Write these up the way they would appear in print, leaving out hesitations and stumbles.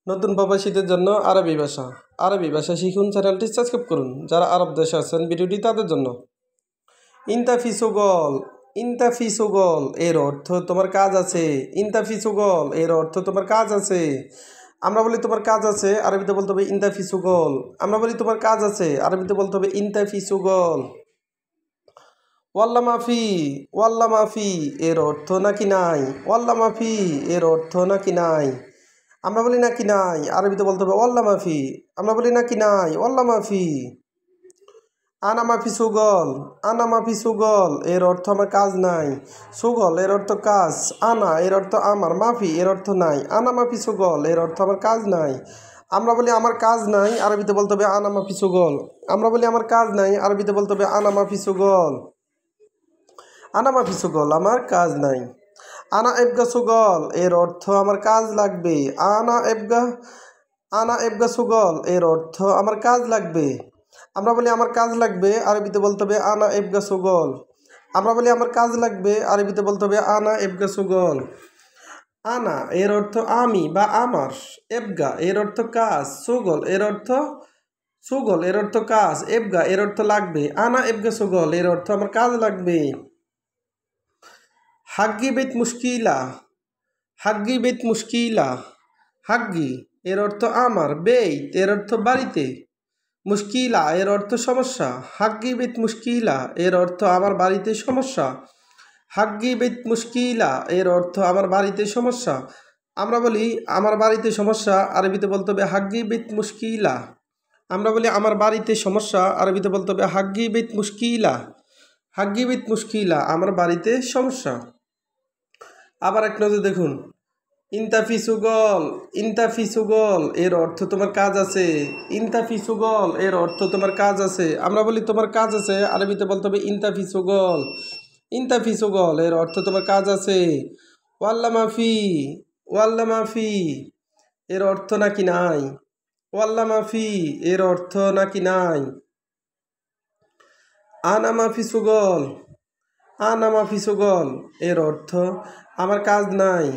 নতুন প্রবাসীদের জন্য আরবি ভাষা শিখুন চ্যানেলটি সাবস্ক্রাইব করুন। যারা আরব দেশে আছেন ভিডিওটি তাদের জন্য। ইন্তাফিসুগল এর অর্থ তোমার কাজ আছে। ইন্তাফিসুগল এর অর্থ তোমার কাজ আছে। আমরা বলি তোমার কাজ আছে, আরবিতে বলতে হবে ইন্তাফিসুগল। আমরা বলি তোমার কাজ আছে, আরবিতে বলতে হবে ইন্তাফিসুগল। ওয়াল্লা মাফি এর অর্থ নাকি নাই। ওয়াল্লা মাফি এর অর্থ নাকি নাই। আমরা বলি নাকি নাই, আরবিতে বলতে হবে ওয়াল্লা মাফি। আমরা বলি নাকি নাই, ওয়াল্লা মাফি। আনা মাফি সুগল এর অর্থ আমার কাজ নাই। সুগল এর অর্থ কাজ। আনা এর অর্থ আমার, মাফি এর অর্থ নাই। আনা মাফি সুগল এর অর্থ আমার কাজ নাই। আমরা বলি আমার কাজ নাই, আরবিতে বলতে হবে আনা মাফি সুগল। আমরা বলি আমার কাজ নাই, আরবিতে বলতে হবে আনা মাফি সুগল। আনা মাফি সুগল আমার কাজ নাই। আনা এবগা সুগল এর অর্থ আমার কাজ লাগবে। আনা এবগা সুগল এর অর্থ আমার কাজ লাগবে। আমরা বলি আমার কাজ লাগবে, আরবিতে বলতে হবে আনা এবগা সুগল। আমরা বলি আমার কাজ লাগবে, আরবিতে বলতে হবে আনা এবগা সুগল। আনা এর অর্থ আমি বা আমার। এবগা এর অর্থ কাজ। সুগল এর অর্থ কাজ। এবগা এর অর্থ লাগবে। আনা এবগা সুগল এর অর্থ আমার কাজ লাগবে। হাগ্গি বেত মুশকিলা। হাগ্গি এর অর্থ আমার। বেত এর অর্থ বাড়িতে। মুশকিলা এর অর্থ সমস্যা। হাগ্গি বেত মুশকিলা এর অর্থ আমার বাড়িতে সমস্যা। হাগ্গি বেত মুশকিলা এর অর্থ আমার বাড়িতে সমস্যা। আমরা বলি আমার বাড়িতে সমস্যা, আরবিতে বলতে হবে হাগ্গি বেত মুশকিলা। আমরা বলি আমার বাড়িতে সমস্যা, আরবিতে বলতে হবে হাগ্গি বেত মুশকিলা। হাগ্গি বেত মুশকিলা আমার বাড়িতে সমস্যা। আবার এক নজর দেখুন, ইন্তাফিসুগল এর অর্থ তোমার কাজ আছে। ইন্তাফিসুগল এর অর্থ তোমার কাজ আছে। আমরা বলি তোমার কাজ আছে, আরবিতে বলতে হবে ইন্তাফিসুগল এর অর্থ তোমার কাজ আছে। ওয়াল্লা মাফি এর অর্থ নাকি নাই। ওয়াল্লা মাফি এর অর্থ নাকি নাই। আনা মাফি সুগল এর অর্থ আমার কাজ নাই।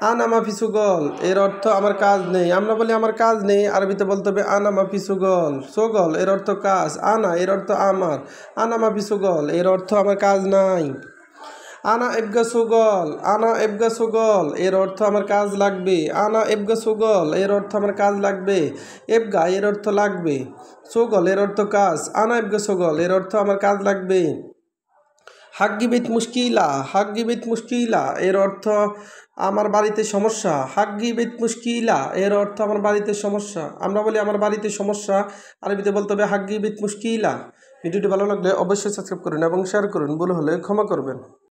আনা মাফি সুগল এর অর্থ আমার কাজ নেই। আমরা বলি আমার কাজ নেই, আরবিতে বলতে হবে আনা মাফি সুগল। সুগল এর অর্থ কাজ। আনা এর অর্থ আমার। আনা মাফি সুগল এর অর্থ আমার কাজ নাই। আনা এবগা সুগল এর অর্থ আমার কাজ লাগবে। আনা এবগা সুগল এর অর্থ আমার কাজ লাগবে। এবগা এর অর্থ লাগবে। সুগল এর অর্থ কাজ। আনা এবগা সুগল এর অর্থ আমার কাজ লাগবে। হাগ্গি বেত মুশকিলা এর অর্থ আমার বাড়িতে সমস্যা। হাগ্গি বেত মুশকিলা এর অর্থ আমার বাড়িতে সমস্যা। আমরা বলি আমার বাড়িতে সমস্যা, আরবিতে বলতে হবে হাগ্গি বেত মুশকিলা। ভিডিওটি ভালো লাগলে অবশ্যই সাবস্ক্রাইব করুন এবং শেয়ার করুন। ভুল হলে ক্ষমা করবেন।